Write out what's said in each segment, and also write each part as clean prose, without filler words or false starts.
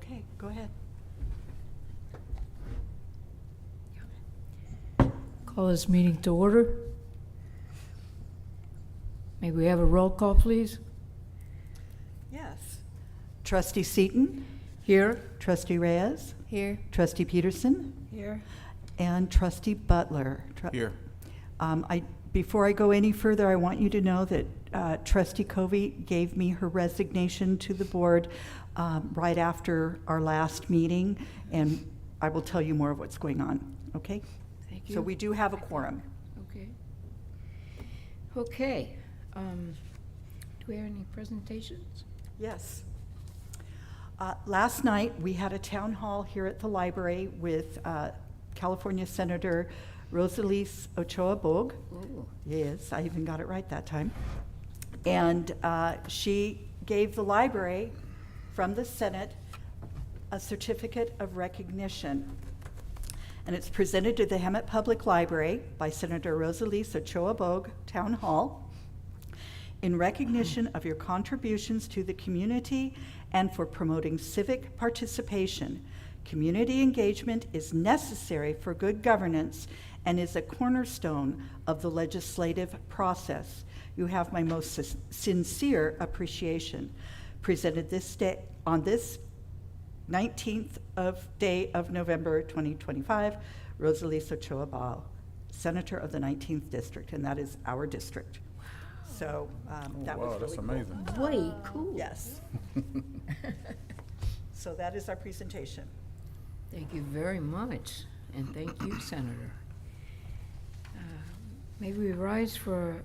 Okay, go ahead. Call this meeting to order. May we have a roll call, please? Yes. Trustee Seaton, Here. Trustee Reyes, Here. Trustee Peterson, Here. and Trustee Butler. Here. Before I go any further, I want you to know that Trustee Covey gave me her resignation to the board right after our last meeting, and I will tell you more of what's going on, okay? Thank you. So we do have a quorum. Okay. Okay. Do we have any presentations? Yes. Last night, we had a town hall here at the library with California Senator Rosalise Ochoa Bog. Ooh. Yes, I even got it right that time. And she gave the library from the Senate a certificate of recognition. And it's presented to the Hemet Public Library by Senator Rosalise Ochoa Bog, Town Hall, in recognition of your contributions to the community and for promoting civic participation. Community engagement is necessary for good governance and is a cornerstone of the legislative process. You have my most sincere appreciation. Presented this day on this 19th day of November 2025, Rosalise Ochoa Ball, Senator of the 19th District, and that is our district. So that was really That's cool. amazing. Way cool. Yes. So that is our presentation. Thank you very much, and thank you, Senator. May we rise for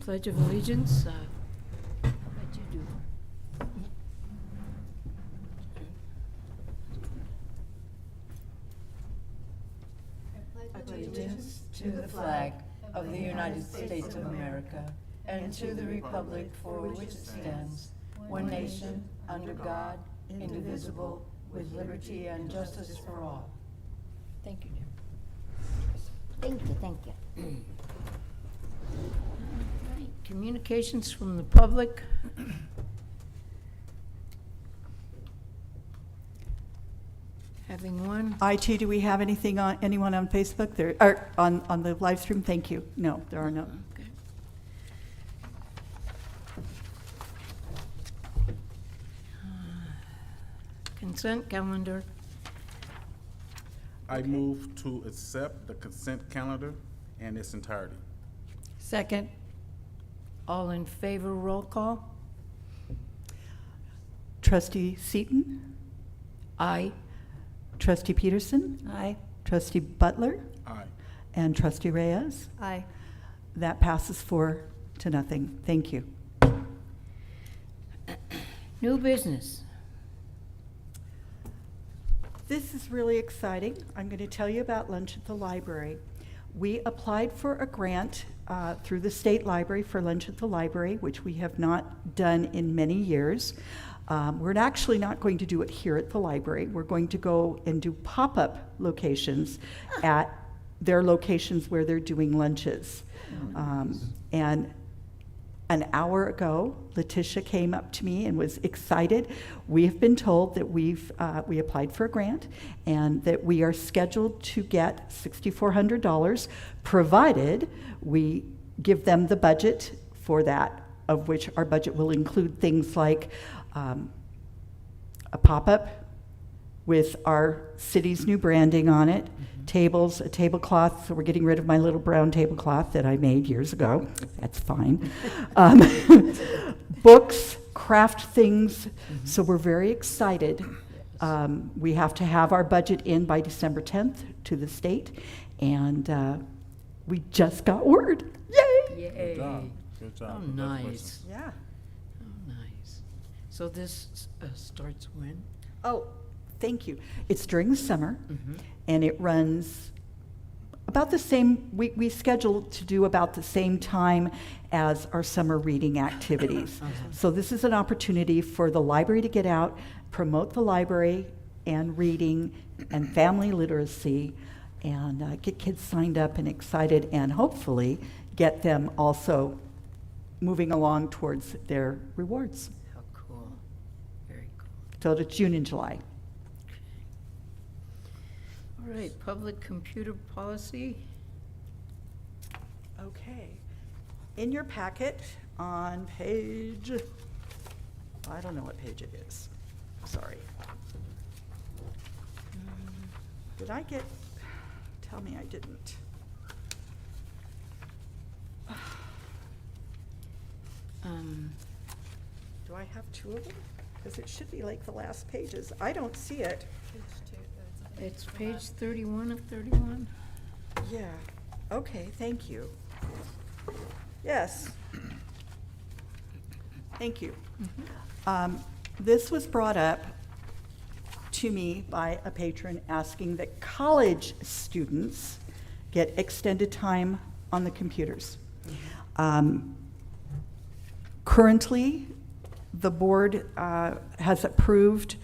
Pledge of Allegiance? How about you do? Allegiance to the flag of the United States of America and to the republic for which it stands, one nation, under God, indivisible, with liberty and justice for all. Thank you, dear. Thank you, thank you. All right, communications from the public. Having one. IT, do we have anything on, anyone on Facebook there, or on the live stream? Thank you. No, there are no. Okay. Consent calendar. I move to accept the consent calendar in its entirety. Second. All in favor, roll call. Trustee Seaton, Aye. Trustee Peterson, Aye. Trustee Butler, Aye. and Trustee Reyes. Aye. That passes 4-0. Thank you. New business. This is really exciting. I'm going to tell you about lunch at the library. We applied for a grant through the state library for lunch at the library, which we have not done in many years. We're actually not going to do it here at the library. We're going to go and do pop-up locations at their locations where they're doing lunches. And an hour ago, Letitia came up to me and was excited. We have been told that we applied for a grant and that we are scheduled to get $6,400, provided we give them the budget for that, of which our budget will include things like a pop-up with our city's new branding on it, tables, a tablecloth, so we're getting rid of my little brown tablecloth that I made years ago. That's fine. Books, craft things, so we're very excited. We have to have our budget in by December 10th to the state, and we just got word. Yay! Yay. Good job. Good job. Oh, Congratulations. nice. Yeah. Oh, nice. So this starts when? Oh, thank you. It's during the summer, and it runs about the same, we schedule to do about the same time as our summer reading activities. So this is an opportunity for the library to get out, promote the library and reading and family literacy, and get kids signed up and excited, and hopefully get them also moving along towards their rewards. How cool. Very cool. So it's June and July. All right, public computer policy. Okay. In your packet on page, I don't know what page it is. Sorry. Did I get, tell me I didn't. Do I have two of them? Because it should be like the last pages. I don't see it. It's page 31 of 31. Yeah, okay, thank you. Yes. Thank you. This was brought up to me by a patron asking that college students get extended time on the computers. Currently, the board has approved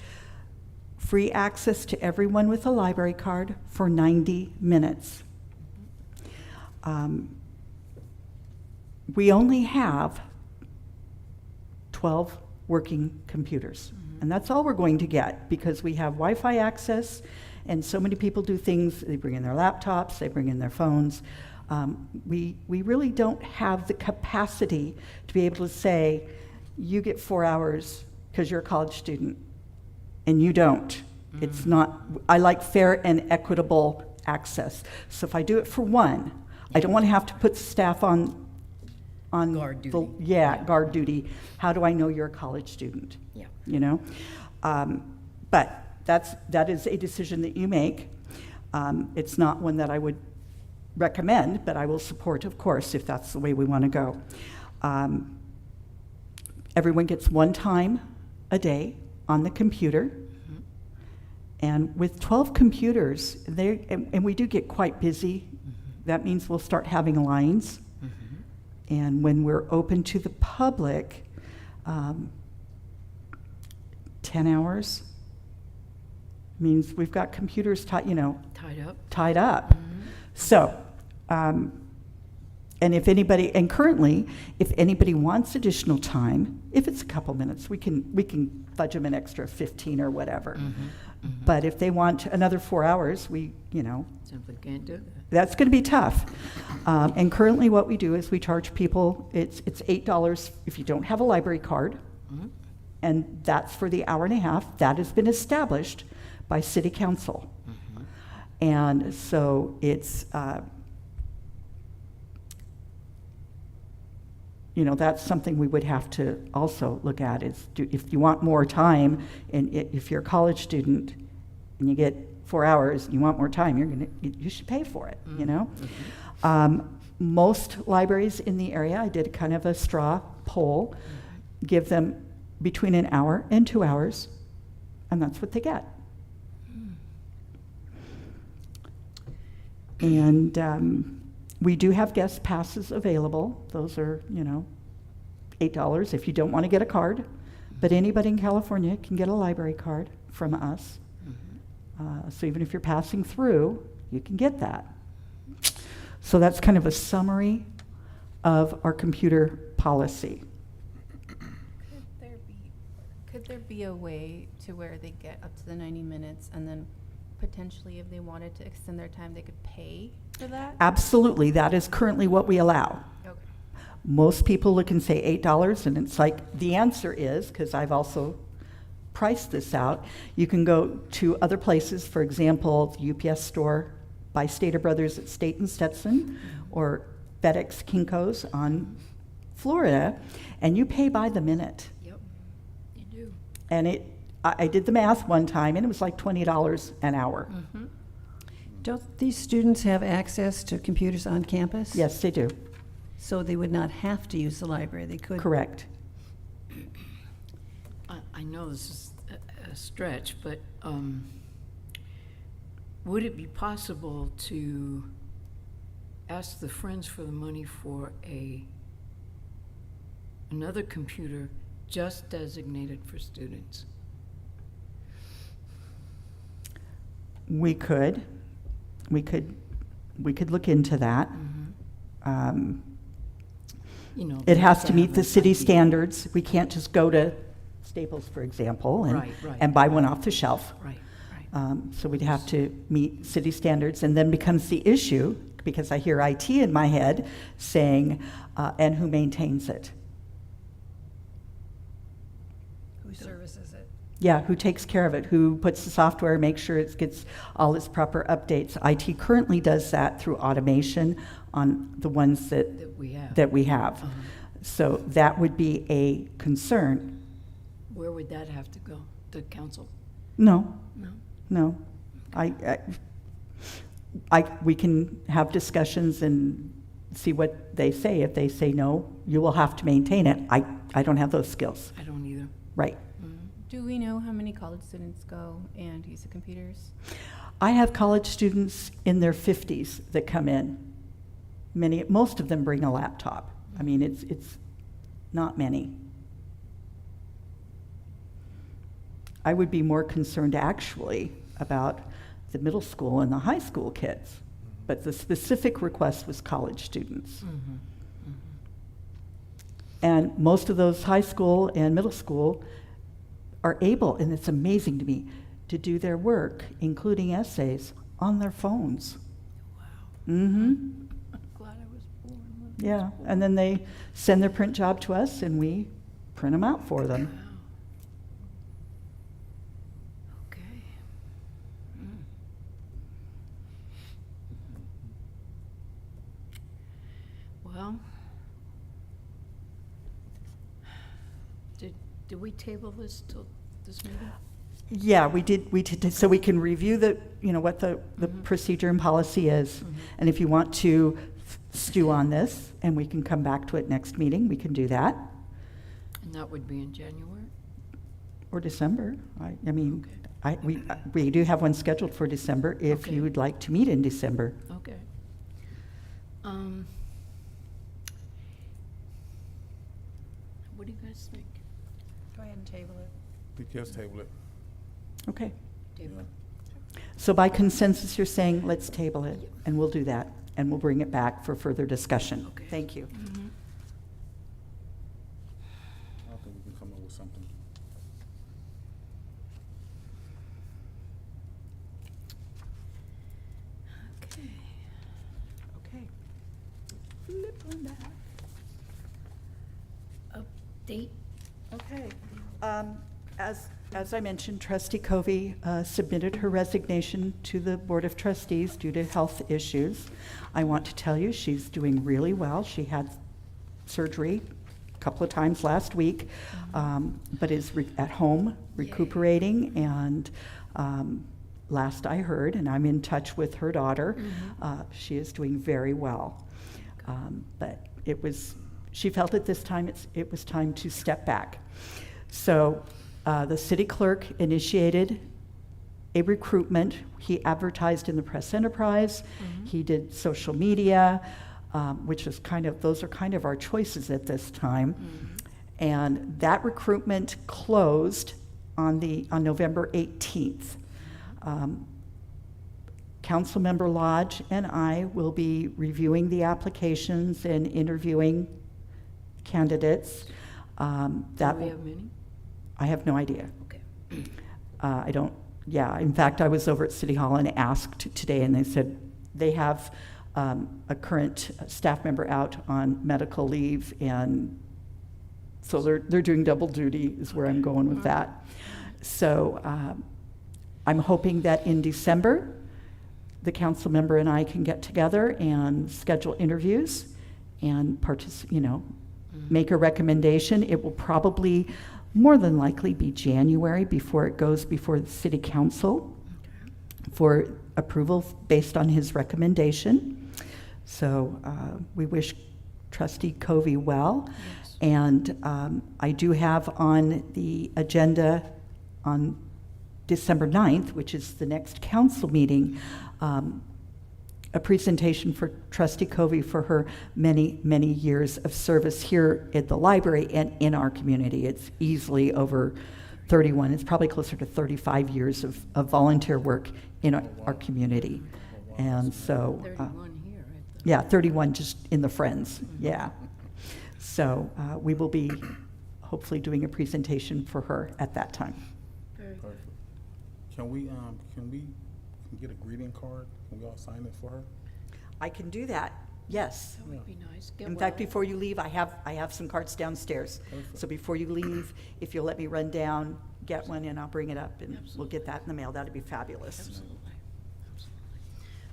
free access to everyone with a library card for 90 minutes. We only have 12 working computers, and that's all we're going to get because we have Wi-Fi access, and so many people do things. They bring in their laptops, they bring in their phones. We really don't have the capacity to be able to say, you get 4 hours because you're a college student, and you don't. It's not, I like fair and equitable access. So if I do it for one, I don't want to have to put staff on Guard the- duty. yeah, guard duty. How do I know you're a college student? Yeah. You know? But that is a decision that you make. It's not one that I would recommend, but I will support, of course, if that's the way we want to go. Everyone gets one time a day on the computer. And with 12 computers, and we do get quite busy. That means we'll start having lines. And when we're open to the public, 10 hours means we've got computers Tied up. tied up. So, and if anybody, and currently, if anybody wants additional time, if it's a couple minutes, we can fudge them an extra 15 or whatever. But if they want another 4 hours, Simply can't do that. that's going to be tough. And currently what we do is we charge people, it's $8 if you don't have a library card, and that's for the hour and a half. That has been established by City Council. And so it's, that's something we would have to also look at is if you want more time, and if you're a college student and you get 4 hours and you want more time, you should pay for it, Most libraries in the area, I did kind of a straw poll, give them between an hour and 2 hours, and that's what they get. And we do have guest passes available. Those are, $8 if you don't want to get a card. But anybody in California can get a library card from us. So even if you're passing through, you can get that. So that's kind of a summary of our computer policy. Could there be a way to where they get up to the 90 minutes and then potentially if they wanted to extend their time, they could pay for that? Absolutely, that is currently what we allow. Okay. Most people look and say $8, and it's like, the answer is, because I've also priced this out, you can go to other places, for example, the UPS store by Stater Brothers at State and Stetson, or FedEx Kinko's on Florida, and you pay by the minute. Yep, you do. And I did the math one time, and it was like $20 an hour. Don't these students have access to computers on campus? Yes, they do. So they would not have to use the library, they could? Correct. I know this is a stretch, but would it be possible to ask the Friends for the Money for another computer just designated for students? We could look into that. You know, It has to meet the have city IT. standards. We can't just go to Staples, for example, and, Right, right. and buy one off the shelf. Right, right. So we'd have to meet city standards, and then becomes the issue, because I hear IT in my head saying, and who maintains it? Who services it? Yeah, who takes care of it? Who puts the software, makes sure it gets all its proper updates? IT currently does that through automation on the ones that That we have. have. So that would be a concern. Where would that have to go? The council? No, No? no. We can have discussions and see what they say. If they say no, you will have to maintain it. I don't have those skills. I don't either. Right. Do we know how many college students go and use the computers? I have college students in their 50s that come in. Most of them bring a laptop. I mean, it's not many. I would be more concerned actually about the middle school and the high school kids, but the specific request was college students. And most of those high school and middle school are able, and it's amazing to me, to do their work, including essays, on their phones. Wow. Mm-hmm. I'm glad I was born when I Yeah, was born. and then they send their print job to us, and we print them out for them. Wow. Okay. Mm. Well, did we table this till this meeting? Yeah, we did, so we can review what the procedure and policy is. And if you want to stew on this, and we can come back to it next meeting, we can do that, And that would be in January? or December. I mean, Okay. we do have one scheduled for December, if Okay. you would like to meet in December. Okay. What do you guys think? Go ahead and table it. Because table it. Okay. Table it? So by consensus, you're saying, let's table it, and we'll do that, and we'll bring it back for further discussion. Okay. Thank you. Mhm. I think we can come up with something. Okay. Okay. Flip on that. Update? Okay. As I mentioned, Trustee Covey submitted her resignation to the Board of Trustees due to health issues. I want to tell you, she's doing really well. She had surgery a couple of times last week, but is at home recuperating. And last I heard, and I'm in touch with her daughter, she is doing very well. But she felt at this time it was time to step back. So the city clerk initiated a recruitment. He advertised in the Press Enterprise. He did social media, which is those are kind of our choices at this time. And that recruitment closed on November 18th. Councilmember Lodge and I will be reviewing the applications and interviewing candidates. Do we have many? I have no idea. Okay. I don't, in fact, I was over at City Hall and asked today, and they said they have a current staff member out on medical leave, and so they're doing double duty is where I'm going with that. So I'm hoping that in December, the council member and I can get together and schedule interviews and make a recommendation. It will probably more than likely be January before it goes before the city council for approval based on his recommendation. So we wish Trustee Covey well. Yes. And I do have on the agenda on December 9th, which is the next council meeting, a presentation for Trustee Covey for her many, many years of service here at the library and in our community. It's easily over 31, it's probably closer to 35 years of volunteer work in our community. And so, 31 here at the... yeah, 31 just in the Friends, yeah. So we will be hopefully doing a presentation for her at that time. Very good. Perfect. Can we get a greeting card? Can we all sign it for her? I can do that, yes. That would be nice. Get In one fact, out. before you leave, I have some cards downstairs. Perfect. So before you leave, if you'll let me run down, get one, and I'll bring it up, and we'll Absolutely. get that in the mail. That'd be fabulous. Absolutely. Absolutely.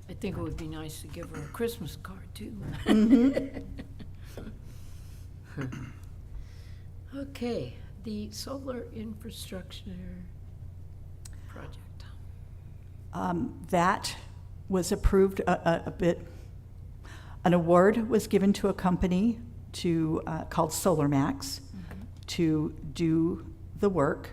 I think it would be nice to give her a Christmas card, too. Okay, the solar infrastructure project. That was approved a bit. An award was given to a company called SolarMax to do the work.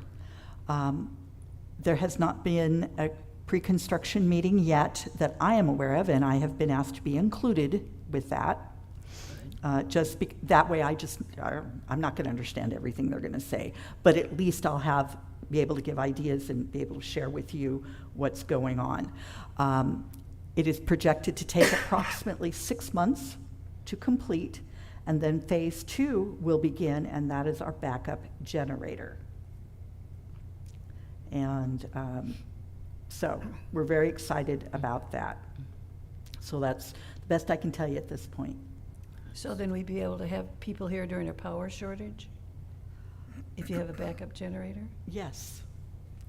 There has not been a pre-construction meeting yet that I am aware of, and I have been asked to be included with that. That way I'm not going to understand everything they're going to say, but at least I'll be able to give ideas and be able to share with you what's going on. It is projected to take approximately 6 months to complete, and then phase 2 will begin, and that is our backup generator. And so we're very excited about that. So that's the best I can tell you at this point. So then we'd be able to have people here during a power shortage? If you have a backup generator? Yes,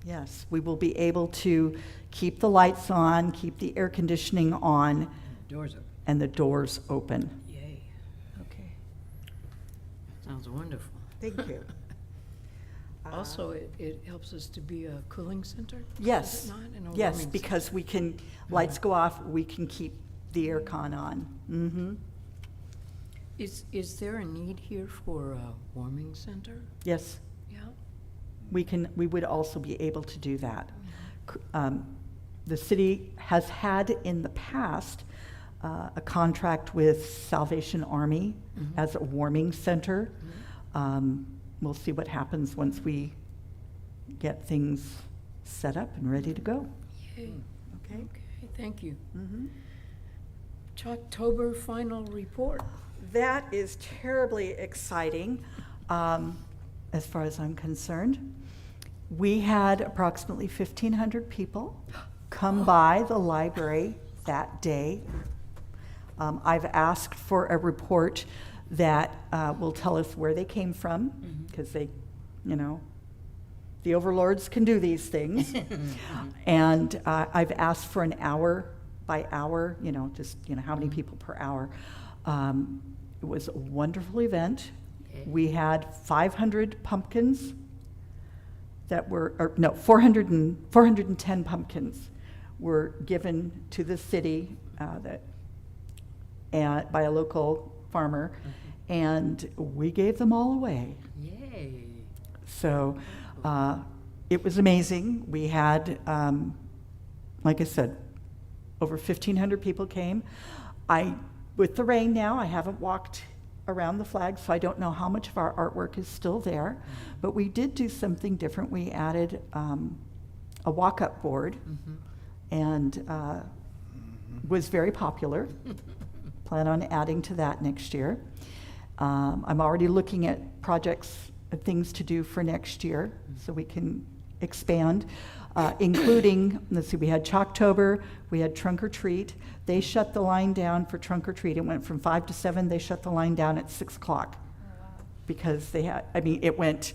yes. We will be able to keep the lights on, keep the air conditioning on, Doors open. and the doors open. Yay. Okay. Sounds wonderful. Thank you. Also, it helps us to be a cooling center? Yes, Is it not? And a yes, warming because we can, lights go off, we can keep the air con on. Mm-hmm. Is there a need here for a warming center? Yes, Yeah? we would also be able to do that. The city has had in the past a contract with Salvation Army as a warming center. We'll see what happens once we get things set up and ready to go. Yay. Okay? Okay, thank you. Mhm. October final report. That is terribly exciting, as far as I'm concerned. We had approximately 1,500 people come by the library that day. I've asked for a report that will tell us where they came from, because they, the overlords can do these things. And I've asked for an hour by hour, just, how many people per hour. It was a wonderful event. We had 500 pumpkins that were, 410 pumpkins were given to the city by a local farmer, and we gave them all away. Yay. So it was amazing. We had, like I said, over 1,500 people came. With the rain now, I haven't walked around the flag, so I don't know how much of our artwork is still there. But we did do something different. We added a walk-up board, and was very popular. Plan on adding to that next year. I'm already looking at projects, things to do for next year, so we can expand, including, let's see, we had Chalktober, we had Trunk or Treat. They shut the line down for Trunk or Treat. It went from 5 to 7. They shut the line down at 6 o'clock. Because they had, it went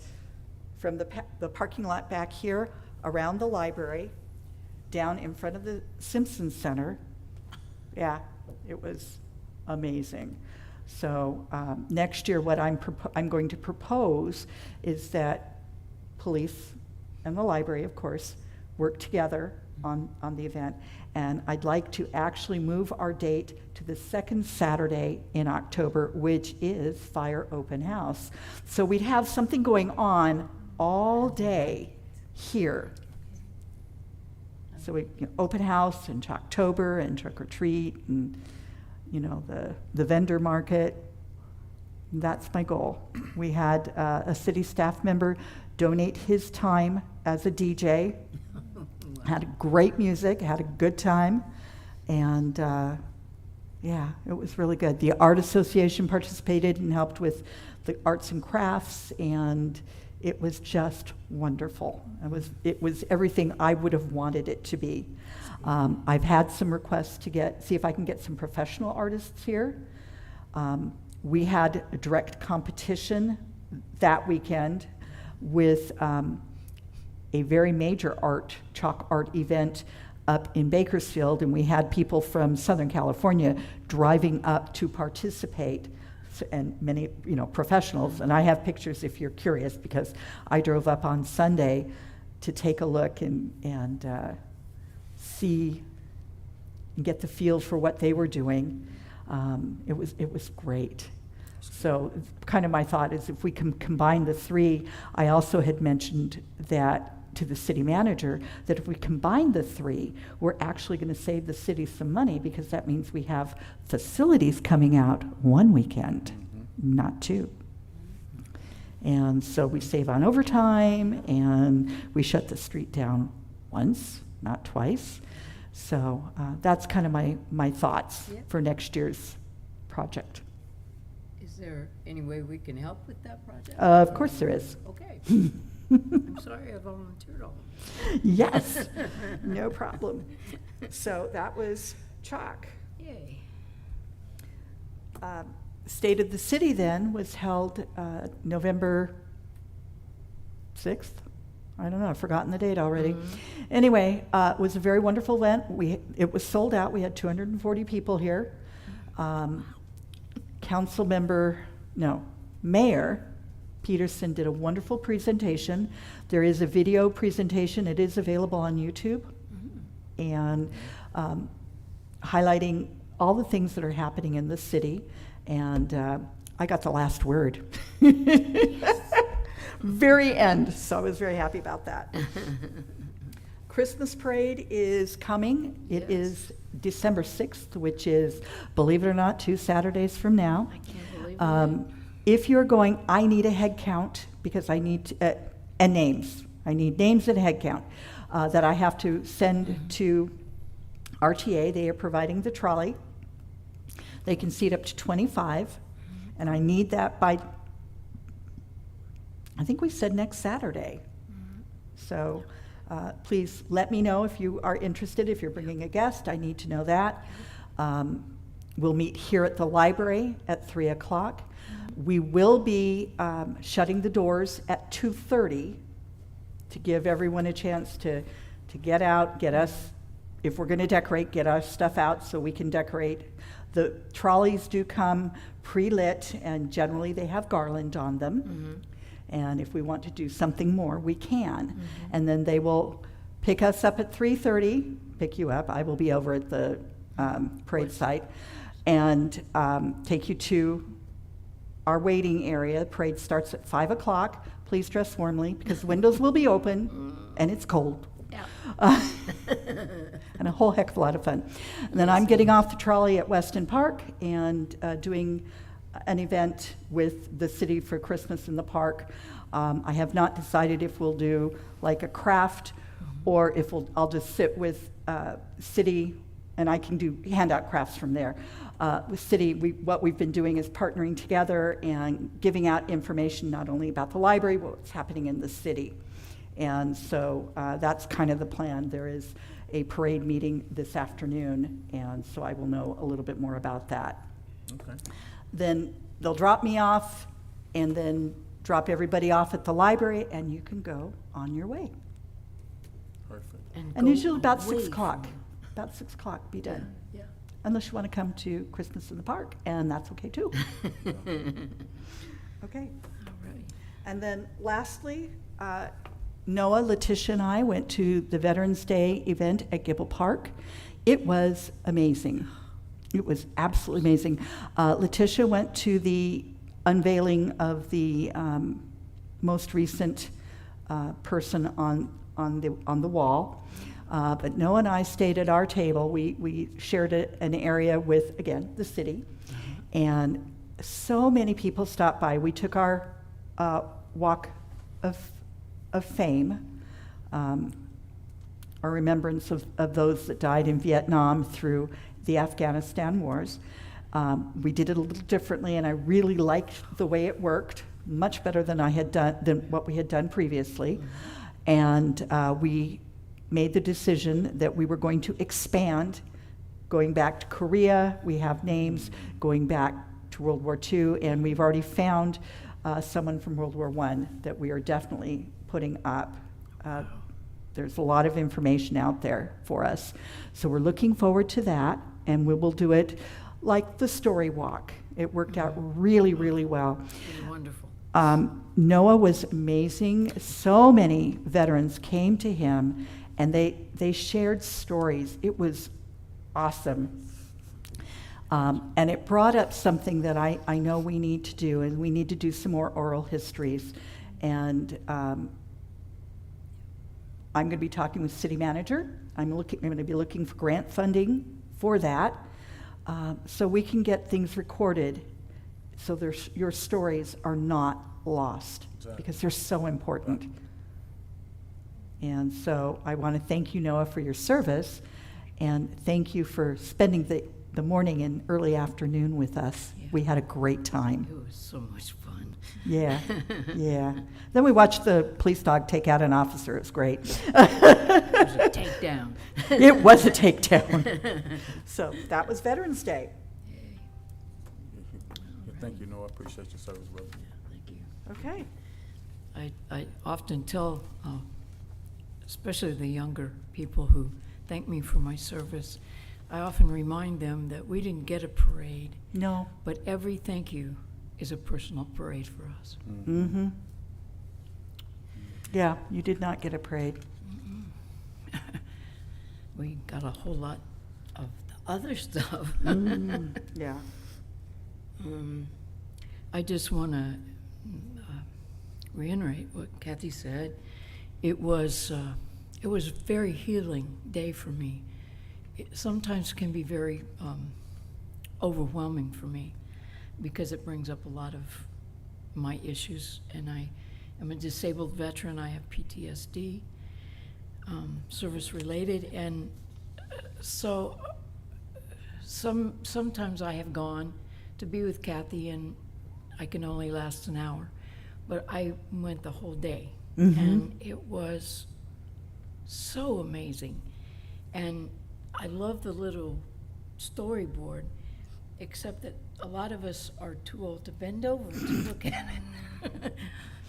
from the parking lot back here, around the library, down in front of the Simpson Center. Yeah, it was amazing. So next year, what I'm going to propose is that police and the library, of course, work together on the event. And I'd like to actually move our date to the second Saturday in October, which is Fire Open House. So we'd have something going on all day here. So we open house and Chalktober and Trick or Treat and the vendor market. That's my goal. We had a city staff member donate his time as a DJ. Had great music, had a good time, and Yeah, it was really good. The Art Association participated and helped with the arts and crafts, and it was just wonderful. It was everything I would have wanted it to be. I've had some requests to see if I can get some professional artists here. We had a direct competition that weekend with a very major chalk art event up in Bakersfield, and we had people from Southern California driving up to participate, and many, professionals. And I have pictures if you're curious, because I drove up on Sunday to take a look and see and get the feel for what they were doing. It was great. So kind of my thought is if we can combine the three, I also had mentioned that to the city manager, that if we combine the three, we're actually going to save the city some money, because that means we have facilities coming out one weekend, not two. And so we save on overtime, and we shut the street down once, not twice. So that's kind of my thoughts for next year's project. Is there any way we can help with that project? Of course there is. Okay. I'm sorry I volunteered all. Yes, no problem. So that was chalk. Yay. State of the City then was held November 6th. I don't know, I've forgotten the date already. Anyway, it was a very wonderful event. It was sold out. We had 240 people here. Mayor Peterson did a wonderful presentation. There is a video presentation. It is available on YouTube, and highlighting all the things that are happening in the city. And I got the last word. Very end, so I was very happy about that. Christmas parade is coming. It is December 6th, which is, believe it or not, 2 Saturdays from now. I can't believe it. If you're going, I need a head count, because I need and names. I need names and head count that I have to send to RTA. They are providing the trolley. They can seat up to 25, and I need that by, I think we said next Saturday. So please let me know if you are interested. If you're bringing a guest, I need to know that. We'll meet here at the library at 3 o'clock. We will be shutting the doors at 2:30 to give everyone a chance to get out, get us, if we're going to decorate, get our stuff out so we can decorate. The trolleys do come pre-lit, and generally they have garland on them. And if we want to do something more, we can. And then they will pick us up at 3:30, pick you up. I will be over at the parade site, and take you to our waiting area. The parade starts at 5 o'clock. Please dress warmly, because the windows will be open, and it's cold. And a whole heck of a lot of fun. And then I'm getting off the trolley at Weston Park and doing an event with the city for Christmas in the park. I have not decided if we'll do like a craft, or if I'll just sit with city, and I can hand out crafts from there. With city, what we've been doing is partnering together and giving out information not only about the library, but what's happening in the city. And so that's kind of the plan. There is a parade meeting this afternoon, and so I will know a little bit more about that. Okay. Then they'll drop me off, and then drop everybody off at the library, and you can go on your way. Perfect. And usually about 6 o'clock. About 6 o'clock, be done. Yeah. Unless you want to come to Christmas in the park, and that's okay too. Okay. All right. And then lastly, Noah, Letitia, and I went to the Veterans Day event at Gibble Park. It was amazing. It was absolutely amazing. Letitia went to the unveiling of the most recent person on the wall. But Noah and I stayed at our table. We shared an area with, again, the city. And so many people stopped by. We took our walk of fame, our remembrance of those that died in Vietnam through the Afghanistan wars. We did it a little differently, and I really liked the way it worked, much better than what we had done previously. And we made the decision that we were going to expand, going back to Korea. We have names going back to World War II, and we've already found someone from World War I that we are definitely putting up. There's a lot of information out there for us. So we're looking forward to that, and we will do it like the story walk. It worked out really, really well. Wonderful. Noah was amazing. So many veterans came to him, and they shared stories. It was awesome. And it brought up something that I know we need to do, and we need to do some more oral histories. And I'm going to be talking with city manager. I'm going to be looking for grant funding for that, so we can get things recorded, so your stories are not lost, because they're so important. And so I want to thank you, Noah, for your service, and thank you for spending the morning and early afternoon with us. Yeah. We had a great time. It was so much fun. Yeah, yeah. Then we watched the police dog take out an officer. It was great. It was a takedown. It was a takedown. So that was Veterans Day. Yeah, thank you, Noah. I appreciate your service, brother. Thank you. Okay. I often tell, especially the younger people who thank me for my service, I often remind them that we didn't get a parade, No. but every thank you is a personal parade for us. Mm-hmm. Yeah, you did not get a parade. We got a whole lot of the other stuff. Yeah. I just want to reiterate what Kathy said. It was a very healing day for me. It sometimes can be very overwhelming for me because it brings up a lot of my issues, and I am a disabled veteran. I have PTSD, service related, and so sometimes I have gone to be with Kathy and I can only last an hour, but I went the whole day, and it was so amazing. And I love the little storyboard, except that a lot of us are too old to bend over to look at it.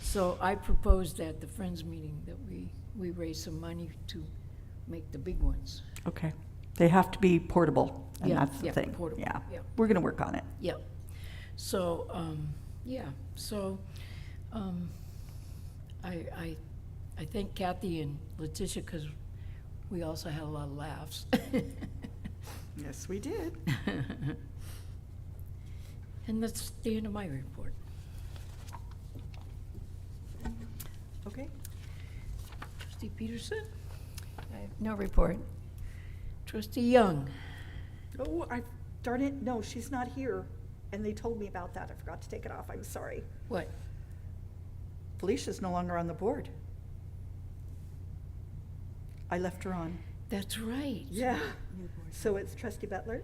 So I proposed at the Friends meeting that we raise some money to make the big ones. Okay. They have to be portable, and Yeah, that's the yeah, thing. portable, Yeah. yeah. We're going to work on it. Yep. So, I thank Kathy and Letitia because we also had a lot of laughs. Yes, we did. And that's the end of my report. Okay. Trustee Peterson? I have no report. Trustee Young? Oh, darn it. No, she's not here. And they told me about that. I forgot to take it off. I'm sorry. What? Felicia's no longer on the board. I left her on. That's right. Yeah. So it's Trustee Butler?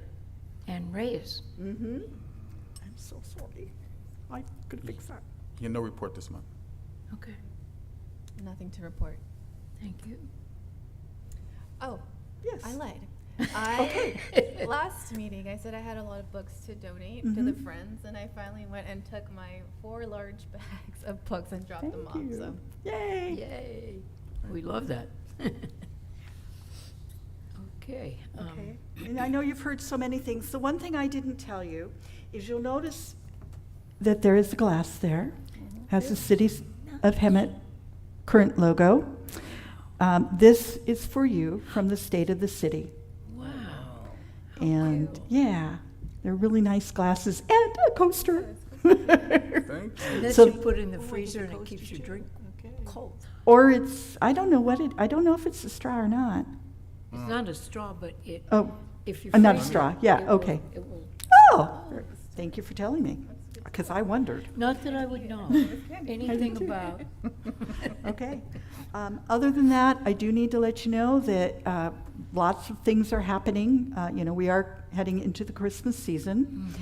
And Reyes. Mm-hmm. I'm so sorry. I'm going to fix that. Yeah, no report this month. Okay, Nothing to report. thank you. Oh, Yes. I lied. Okay. Last meeting, I said I had a lot of books to donate to the Friends, and I finally went and took my 4 large bags of books and dropped them off. Thank you. So Yay. Yay, we love that. Okay. Okay. And I know you've heard so many things. The one thing I didn't tell you is you'll notice that there is a glass there, has the City of Hemet current logo. This is for you from the state of the city. Wow. And yeah, they're really nice glasses and a coaster. Thank you. And So- then you put it in the freezer and it keeps your drink cold. Or it's, I don't know if it's a straw or not. It's not a straw, but it, Oh, if you not a freeze it, straw. Yeah, it will- okay. It will, Oh, thank you for telling me. because I wondered. Not that I would know anything about. Okay. Other than that, I do need to let you know that lots of things are happening. We are heading into the Christmas season.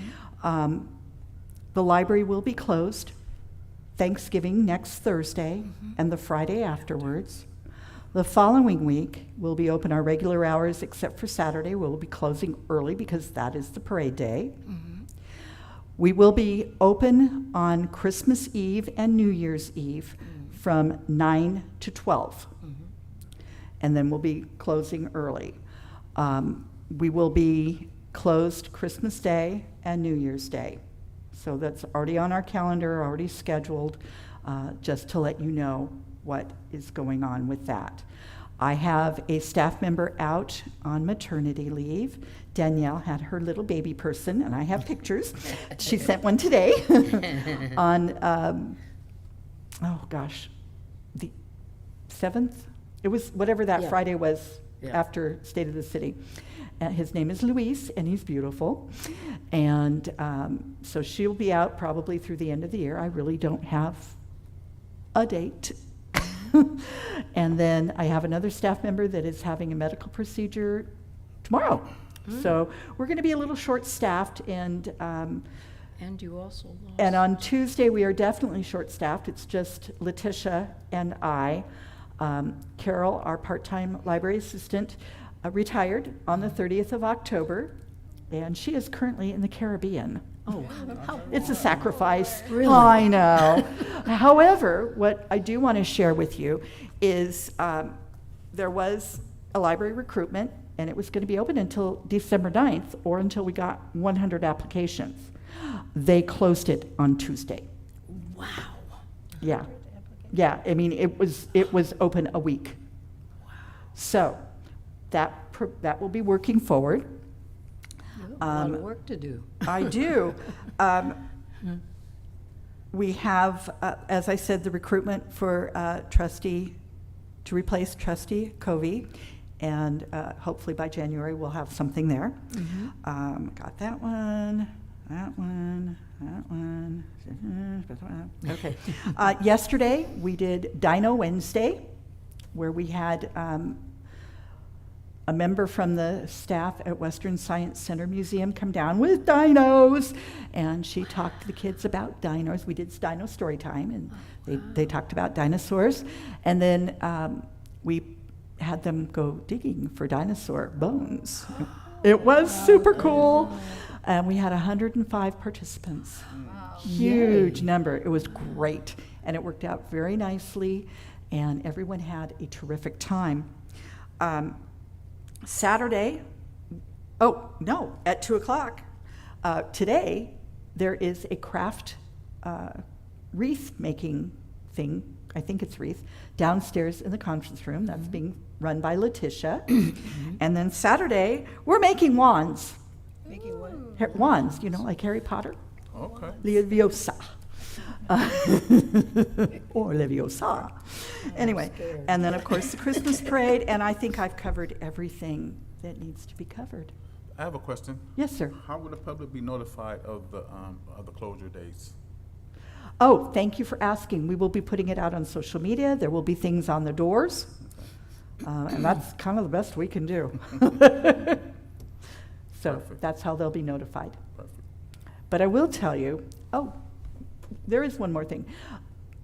The library will be closed Thanksgiving next Thursday and the Friday afterwards. The following week, we'll be open our regular hours except for Saturday. We'll be closing early because that is the parade day. We will be open on Christmas Eve and New Year's Eve from 9 to 12. And then we'll be closing early. We will be closed Christmas Day and New Year's Day. So that's already on our calendar, already scheduled, just to let you know what is going on with that. I have a staff member out on maternity leave. Danielle had her little baby person, and I have pictures. She sent one today on, the 7th? It was whatever that Yeah. Friday was Yeah. after State of the City. His name is Luis, and he's beautiful. And so she'll be out probably through the end of the year. I really don't have a date. And then I have another staff member that is having a medical procedure tomorrow. So we're going to be a little short-staffed, and you also lost. and on Tuesday we are definitely short-staffed. It's just Letitia and I. Carol, our part-time library assistant, retired on the 30th of October, and she is currently in the Caribbean. Oh, It's a sacrifice. Really? I know. However, what I do want to share with you is there was a library recruitment, and it was going to be open until December 9th or until we got 100 applications. They closed it on Tuesday. wow. Yeah. Yeah, I mean, it was open a week. So that will be working forward. You have a lot of work to do. I do. We have, as I said, the recruitment for trustee, to replace trustee Covey, and hopefully by January we'll have something there. Got that one. Okay. Yesterday we did Dino Wednesday, where we had a member from the staff at Western Science Center Museum come down with dinos, and she talked to the kids about dinos. We did dino story time, and they talked about dinosaurs, and then we had them go digging for dinosaur bones. It was super cool, and we had 105 participants. Huge number. It was great, and it worked out very nicely, and everyone had a terrific time. Saturday, at 2 o'clock, today, there is a craft wreath making thing, I think it's wreath, downstairs in the conference room. That's being run by Letitia. And then Saturday, we're making wands. Making what? Wands, like Harry Potter. Okay. Leviosa. Or Leviosa. Anyway, and then of course the Christmas parade, and I think I've covered everything that needs to be covered. I have a question. Yes, sir. How will the public be notified of the closure dates? Oh, thank you for asking. We will be putting it out on social media. There will be things on the doors, and that's kind of the best we can do. So Perfect. that's how they'll be notified. Perfect. But I will tell you, there is one more thing.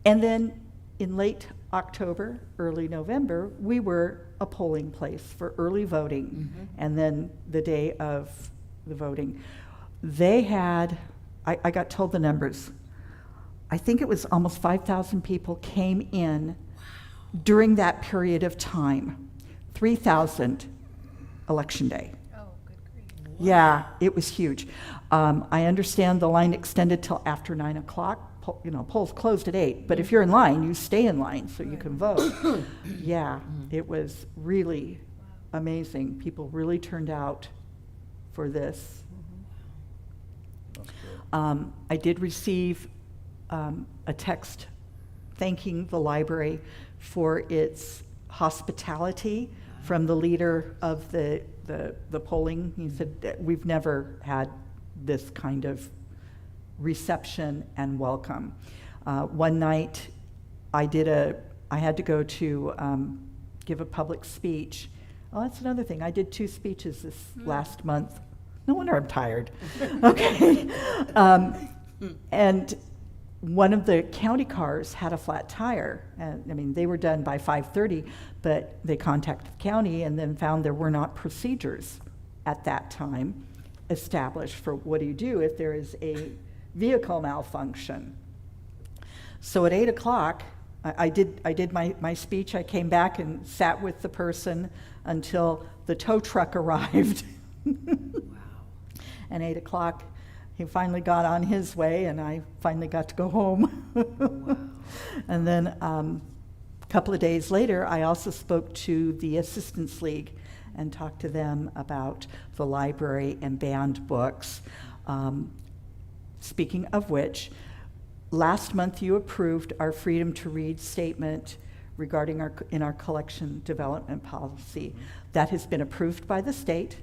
And then in late October, early November, we were a polling place for early voting. And then the day of the voting, they had, I got told the numbers, I think it was almost 5,000 people came in during that period of time. 3,000 election day. Oh, good grief. Yeah, it was huge. I understand the line extended till after 9 o'clock. Polls closed at 8, but if you're in line, you stay in line so you can vote. Yeah, it was really amazing. People really turned out for this. That's good. I did receive a text thanking the library for its hospitality from the leader of the polling. He said that we've never had this kind of reception and welcome. One night, I had to go to give a public speech. Oh, that's another thing. I did 2 speeches this last month. No wonder I'm tired. Okay. And one of the county cars had a flat tire. And I mean, they were done by 5:30, but they contacted the county and then found there were not procedures at that time established for what do you do if there is a vehicle malfunction. So at 8 o'clock, I did my speech. I came back and sat with the person until the tow truck arrived. Wow. And 8 o'clock, he finally got on his way, and I finally got to go home. Wow. And then a couple of days later, I also spoke to the Assistance League and talked to them about the library and banned books. Speaking of which, last month you approved our Freedom to Read statement regarding our collection development policy. That has been approved by the state,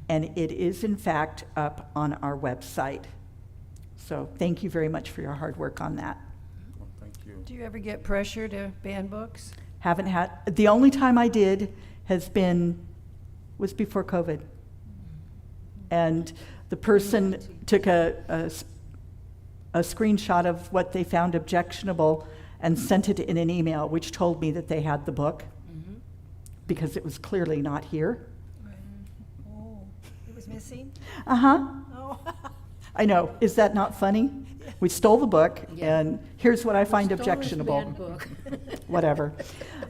and it is in fact up on our website. So thank you very much for your hard work on that. Well, thank you. Do you ever get pressure to ban books? Haven't had, the only time I did was before COVID. And the person took a screenshot of what they found objectionable and sent it in an email, which told me that they had the book because it was clearly not here. Oh, it was missing? Uh-huh. Oh. I know. Is that not funny? We stole the book, Yeah. and here's what I find Stole this objectionable. bad book. Whatever.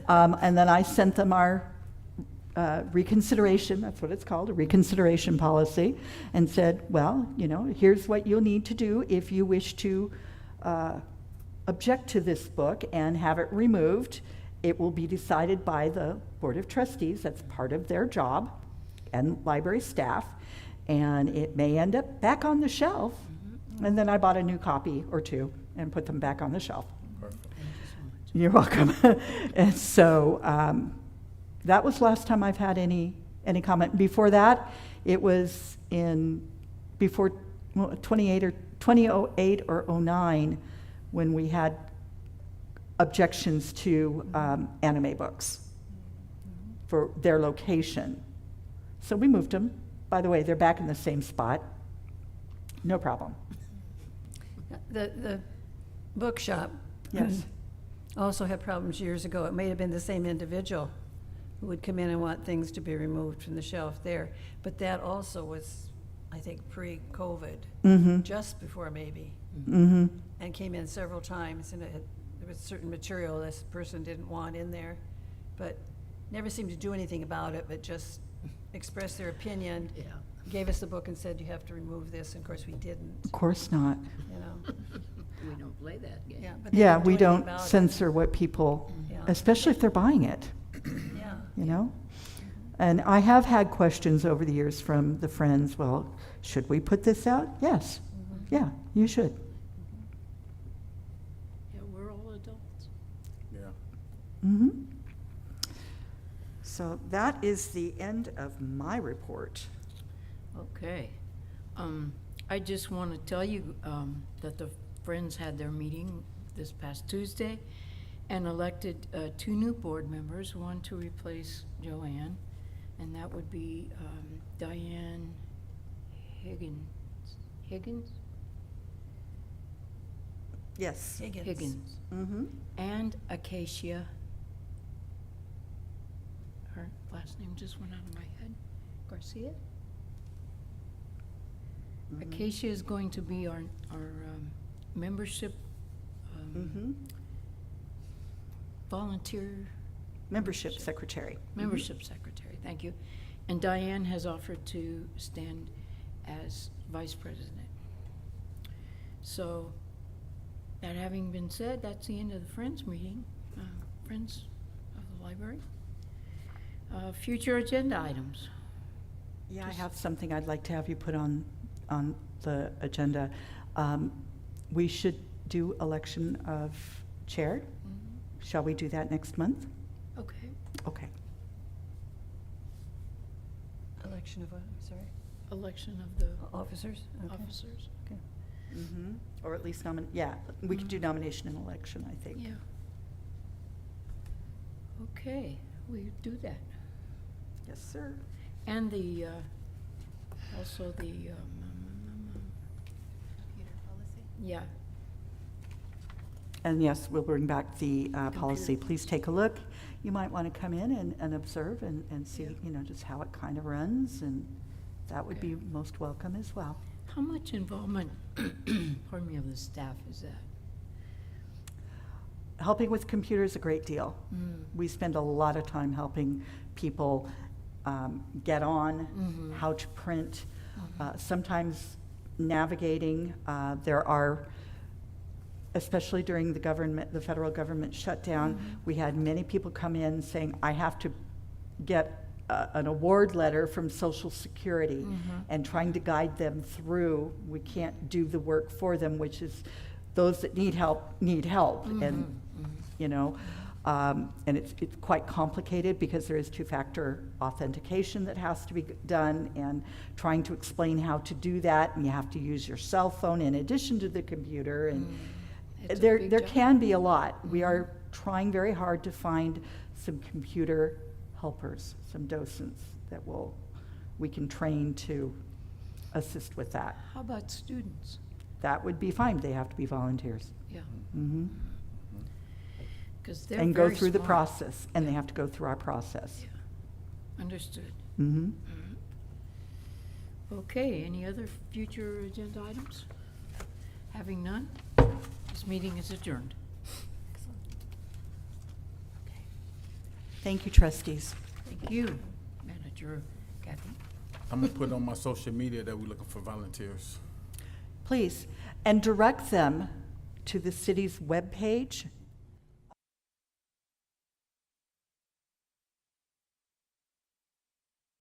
And then I sent them our reconsideration, that's what it's called, a reconsideration policy, and said, well, here's what you'll need to do if you wish to object to this book and have it removed. It will be decided by the Board of Trustees. That's part of their job, and library staff, and it may end up back on the shelf. And then I bought a new copy or 2 and put them back on the shelf. Perfect. You're welcome. And so that was last time I've had any comment. Before that, it was before 2008 or 09 when we had objections to anime books for their location. So we moved them. By the way, they're back in the same spot. No problem. The bookshop Yes. also had problems years ago. It may have been the same individual who would come in and want things to be removed from the shelf there. But that also was, I think, pre-COVID, Mm-hmm. just before maybe, Mm-hmm. and came in several times, and there was certain material this person didn't want in there, but never seemed to do anything about it, but just expressed their opinion, Yeah. gave us the book and said, you have to remove this, and of course we didn't, Of course not. you know. We don't play that game. Yeah, but they Yeah, didn't do we anything don't about it. censor what people, Yeah. especially if they're buying it, Yeah. And I have had questions over the years from the friends, well, should we put this out? Yes. Yeah, you should. Yeah, we're all adults. Yeah. Mm-hmm. So that is the end of my report. Okay. I just want to tell you that the Friends had their meeting this past Tuesday and elected 2 new board members, one to replace Joanne, and that would be Diane Higgins? Yes. Higgins. Mm-hmm. And Acacia. Her last name just went out of my head. Garcia? Acacia is going to be our membership Mm-hmm. volunteer Membership secretary. membership secretary, thank you. And Diane has offered to stand as vice president. So, that having been said, that's the end of the Friends meeting, Friends of the Library. Future agenda items. Yeah, I have something I'd like to have you put on the agenda. We should do election of chair. Shall we do that next month? Okay. Okay. Election of, sorry, Election of the officers? Okay. officers. Or at least yeah, we could do nomination and election, I think. Yeah. Okay, we do that. Yes, sir. And the, also the, Computer policy. yeah, And yes, we'll bring back the policy. Please take a look. You might want to come in and observe and see, just how it kind of runs, and that would be most welcome as well. how much involvement, pardon me, of the staff is that? Helping with computers a great deal. We spend a lot of time helping people get on, how to print, sometimes navigating. There are, especially during the federal government shutdown, we had many people come in saying, I have to get an award letter from Social Security, and trying to guide them through. We can't do the work for them, which is those that need help, and and it's quite complicated because there is two-factor authentication that has to be done, and trying to explain how to do that, and you have to use your cell phone in addition to the computer, and It's a there big there job. can be a lot. We are trying very hard to find some computer helpers, some docents that we can train to assist with that. How about students? That would be fine. They have to be volunteers. Yeah, Hmm. because they're And go very through the smart. process, and they have to go through our process. Yeah. Understood. Hmm. Okay, any other future agenda items? Having none, this meeting is adjourned. Thank you, trustees. Thank you, Manager Kathy. I'm gonna put on my social media that we're looking for volunteers. Please, and direct them to the city's webpage